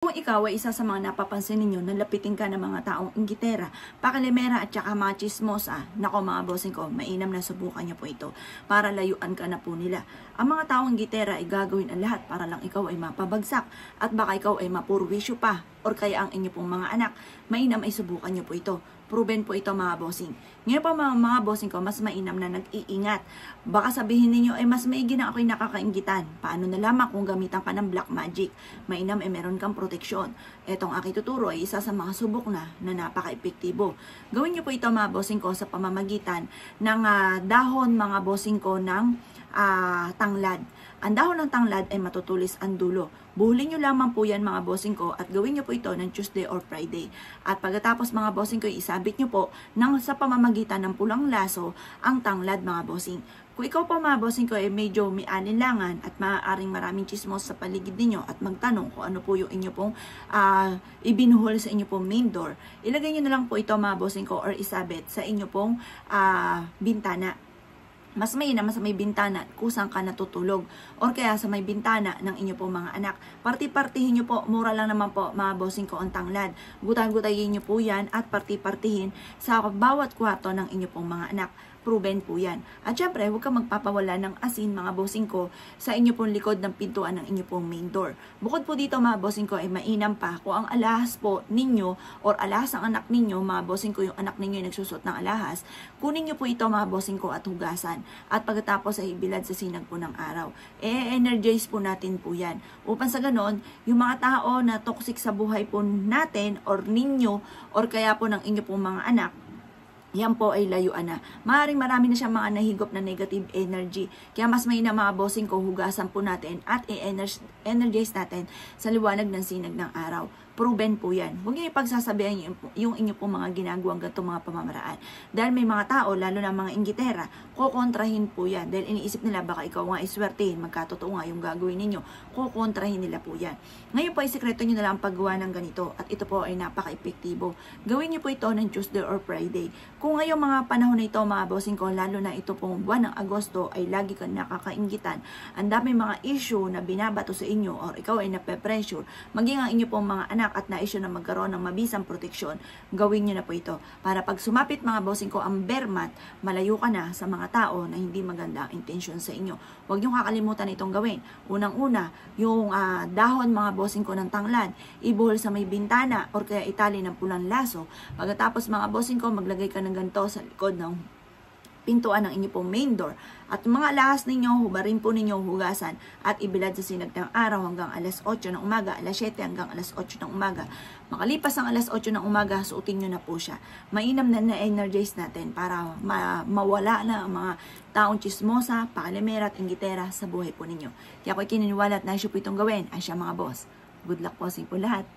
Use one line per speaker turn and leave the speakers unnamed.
Kung ikaw ay isa sa mga napapansin ninyo na lapitin ka ng mga taong inggitera, pakalimera at saka mga chismosa, nako mga bossing ko, mainam na subukan niyo po ito para layuan ka na po nila. Ang mga taong inggitera ay gagawin ang lahat para lang ikaw ay mapabagsak at baka ikaw ay mapurwisyo pa or kaya ang inyo pong mga anak, mainam ay subukan niyo po ito. Proven po ito mga bossing. Ngayon po mga bossing ko, mas mainam na nag-iingat. Baka sabihin ninyo ay mas maigi na ako'y nakakainggitan. Paano na lamang kung gamitan ka ng black magic? Mainam ay meron kang proteksyon. Etong aking tuturo ay isa sa mga subok na napaka-epektibo. Gawin niyo po ito mga bossing ko sa pamamagitan ng dahon mga bossing ko ng tanglad. Ang dahon ng tanglad ay matutulis ang dulo. Buhulin nyo lamang po yan mga bossing ko at gawin nyo po ito ng Tuesday or Friday. At pagkatapos mga bossing ko, isabit nyo po sa pamamagitan ng pulang laso ang tanglad mga bossing. Kung ikaw po mga bossing ko ay medyo may alinlangan at maaaring maraming chismos sa paligid ninyo at magtanong kung ano po yung inyo pong ibinuhol sa inyo pong main door, ilagay nyo na lang po ito mga bossing ko or isabit sa inyo pong bintana. Mas mainam sa may bintana kusang ka natutulog or kaya sa may bintana ng inyo pong mga anak. Parti-partihin nyo po, mura lang naman po mga bossing ko ang tanglad. Gutay-gutayin nyo po yan at parti-partihin sa bawat kwarto ng inyo pong mga anak. Proven po yan. At syempre, huwag kang magpapawala ng asin mga bossing ko sa inyo pong likod ng pintuan ng inyo pong main door. Bukod po dito mga bossing ko ay mainam pa kung ang alahas po ninyo or alahas ang anak ninyo, mga bossing ko yung anak ninyo ay nagsusot ng alahas, kunin nyo po ito mga bossing ko at hugasan. At pagkatapos ay ibilad sa sinag po ng araw. E-energize po natin po yan. Upang sa ganon, yung mga tao na toxic sa buhay po natin or ninyo or kaya po ng inyo pong mga anak, yan po ay layuan na. Maaaring marami na siyang mga nahigop na negative energy. Kaya mas may na mga bossing ko, hugasan po natin at i-energize natin sa liwanag ng sinag ng araw. Proven po yan. Huwag niyo ipagsasabihan yung inyo pong mga ginagawang ganitong mga pamamaraan. Dahil may mga tao, lalo na mga inggitera, kukontrahin po yan. Dahil iniisip nila baka ikaw nga iswertehin, magkatotoo nga yung gagawin ninyo. Kukontrahin nila po yan. Ngayon po ay sekreto nyo na lang paggawa ng ganito. At ito po ay napaka-epektibo. Gawin niyo po ito ng Tuesday or Friday. Kung ngayong mga panahon na ito mga bossing ko, lalo na ito pong buwan ng Agosto ay lagi kang nakakainggitan. Ang dami mga issue na binabato sa inyo or ikaw ay nape-pressure, maging ang inyo pong mga anak at na-issue na magkaroon ng mabisang proteksyon, gawin nyo na po ito. Para pag sumapit mga bossing ko ang bermat, malayo ka na sa mga tao na hindi maganda ang intensyon sa inyo. Huwag nyo kakalimutan itong gawin. Unang-una, yung dahon mga bossing ko ng tanglad, ibuhol sa may bintana or kaya itali ng pulang laso. Pagkatapos mga bossing ko, maglagay ka ng ganito sa likod ng pintuan ng inyo pong main door. At mga alahas ninyo, hubarin po ninyo hugasan at ibilad sa sinag ng araw hanggang alas 8 ng umaga, alas 7 hanggang alas 8 ng umaga. Makalipas ang alas 8 ng umaga, suotin nyo na po siya. Mainam na energize natin para mawala na ang mga taong chismosa, pakalimera at inggitera sa buhay po ninyo. Kaya ako'y kininiwala at naisyo po itong gawin. Ay siya mga boss. Good luck po sa po lahat.